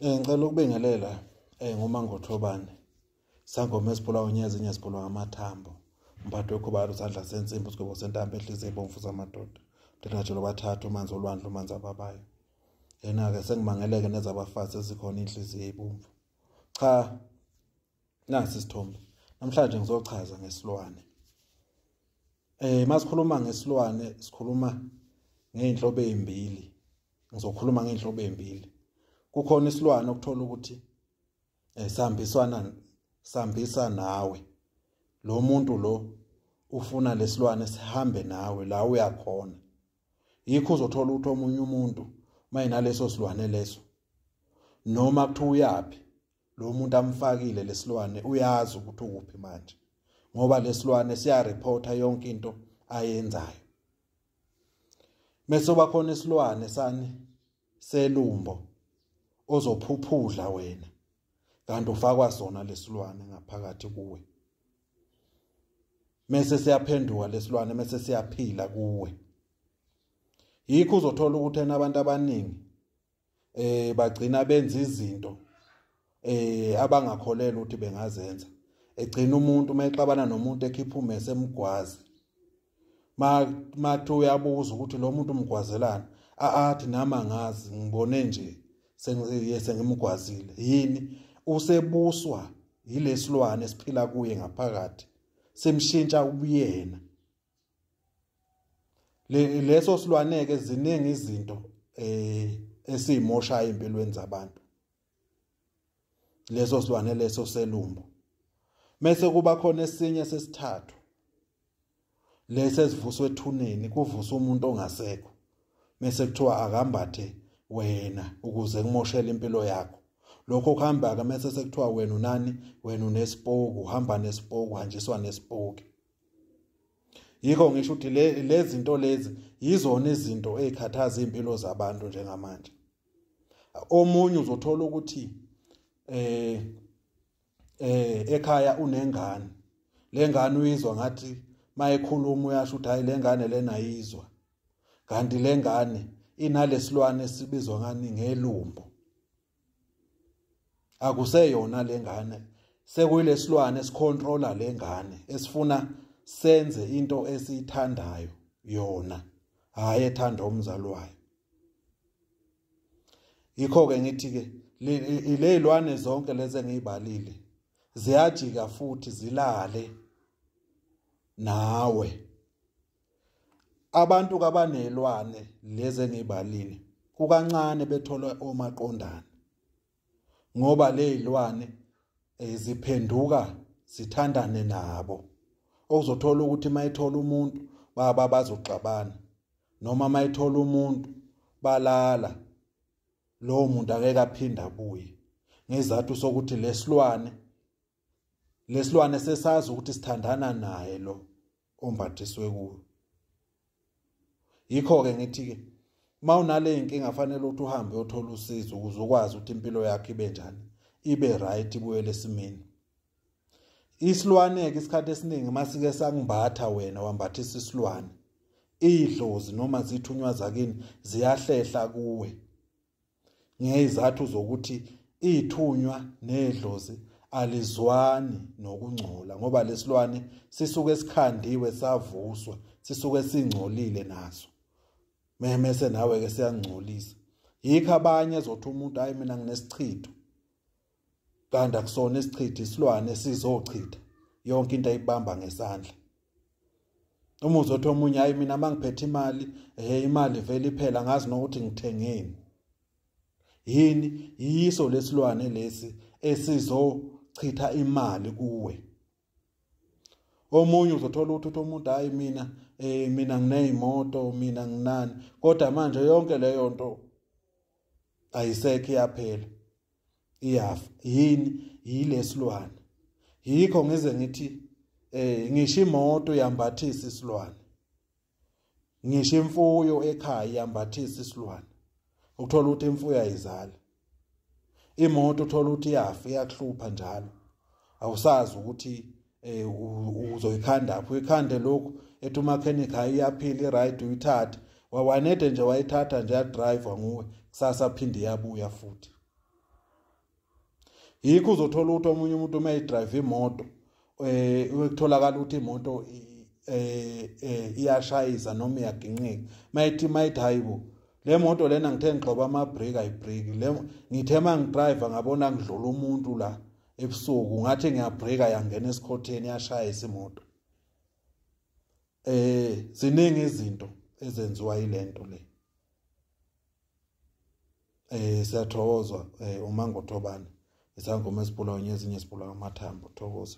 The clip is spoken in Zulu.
Ngicela ukubingelela nguMangothobane. Sangoma esibulawa unyezi nyesibulawa amathambo. Umphathi wekhubalo usandla sensimbi usigwebo sentambo ehliziyo ibomvu zamadoda. Mdelajelo bathathu umanzi olwandle umanzi ababayo. Yena-ke sengimangeleke nezabafazi ezikhona inhliziyo ibomvu. Cha, nasi isithombe. Namhlanje ngizochaza ngesilwane. Masikhuluma ngesilwane sikhuluma ngeinhlobo ezimbili. Ngizokhuluma ngeinhlobo ezimbili. Kukhona isilwane okuthola ukuthi sambisa nawe. Lo muntu lo ufuna lesilwane sihambe nawe la uyakhona. Yikho uzothola ukuthi omunye umuntu mayinaleso silwane leso noma kuthiwa uyapi lo muntu amfakile lesilwane uyazi ukuthi ukuphi manje ngoba lesilwane siya reporta yonke into ayenzayo. Mase bakhona isilwane sani selumbo ozophuphudla wena kanti ufakwa sona lesilwane ngaphakathi kuwe. Mase siyaphenduka lesilwane mase siyaphila kuwe. Yikho uzothola ukuthi abantu abaningi bagcina benza izinto abangakholelwa ukuthi bengazenza. Egcina umuntu mayexabana nomuntu ekhipha umese emgwazi. Mathu uyabuza ukuthi lo muntu umgwazelana athi nama ngazi ngibone nje sengimgwazile. Yini usebuswa yilesilwane esiphila kuye ngaphakathi. Semshintsha ubuyena. Leso silwane ke ziningi izinto esizimosha empilweni zabantu. Leso silwane leso selumbo. Mase kuba khona esinye sesithathu. Lese esivuswe ethuneni kuvuswa umuntu ongasekho. Mase kuthiwa akambathe wena ukuze ngimoshele impilo yakho. Lokho kuhamba ke mase sekuthiwa wena unani? Wena unespoke, uhamba nespoke, uhanjiswa nespoke. Yikho ngisho ukuthi lezi zinto lezi yizona izinto ezikhathaza impilo zabantu njengamanje. Omunye uzothola ukuthi ekhaya unengane. Lengane uyizwa ngathi mayekhuluma uyasho ukuthi hayi lengane lena ayizwa. Kanti lengane inalesilwane esibizwa ngani ngelumbo. Akuseyona lengane sekuyilesilwane esicontrola lengane esifuna senze into esiyithandayo yona hayi ethanda umzali wayo. Yikho ke ngithi ke lezilwane zonke lezi engizibalile ziyajika futhi zilale nawe. Abantu kabanelwane lezi engizibalile kukancane bethola omaqondana ngoba lezilwane ziphenduka sithandane nabo. Ozothola ukuthi mayithola umuntu bazoxabana noma mayithola umuntu balala lo muntu akeke aphinda abuye ngezathu sokuthi lesilwane sesazi ukuthi sithandana naye lo ombathiswe kuwo. Yikho ke ngithi ke mawunale inkinga fanele ukuthi uhambe uyothola usizo ukuze ukwazi ukuthi impilo yakho ibe njani ibe right ibuyele esimeni. Isilwane ke isikhathi esiningi masike sangibatha wena wambathisa isilwane. Idlozi noma zithunywa zakini ziyahlehla kuwe. Ngezathu zokuthi ithunywa nedlozi alizwani nokungcola ngoba lesilwane sisuke esikhandiwe savuswa sisuke singcolile naso. Mese nawe ke siyangcolisa. Yikho abanye ezothi umuntu hayi mina nginesichitho. Kanti akusona isichitho isilwane sizochitha yonke into ayibamba ngesandla. Uma uzothi omunye hayi mina mangiphethe imali imali vele iphela ngazi nokuthi ngithengeni. Yini yiso lesilwane lesi esizochitha imali kuwe. Omunye uzothola ukuthi umuntu hayi mina nginezimoto mina nginani kodwa manje yonke leyo nto ayisekho iyaphela iyafa. Yini yilesilwane. Yikho ngize ngithi ngisho imoto yambathisa isilwane. Ngisho imfuyo ekhaya yambathisa isilwane. Uthola ukuthi imfuyo ayizali. Imoto uthola ukuthi iyafa iyakuhlupha njalo. Awusazi ukuthi uzoyikhanda apho uyikhande lokho ethi umakhenikha hayi iyaphila iright uyithathe. Wawanede nje wayithatha nje ya driver nguwe kusasa phinde yabuya futhi. yikho uzothola ukuthi omunye umuntu uma edrive imoto ukutholakala ukuthi imoto iyashayisa noma iyaginqika mayithi hayibo le moto lena ngithe ngixoba ama-brake ayibreki ngithe mangidrive ngabona ngidlula umuntu la ebusuku ngathi ngiyabreka yangena esikhotheni yashayisa imoto. Ziningi izinto ezenziwa yilento le. Siyathokozwa uMango Thobani isangoma esipula ezinye esipula ngamathambo thokoza.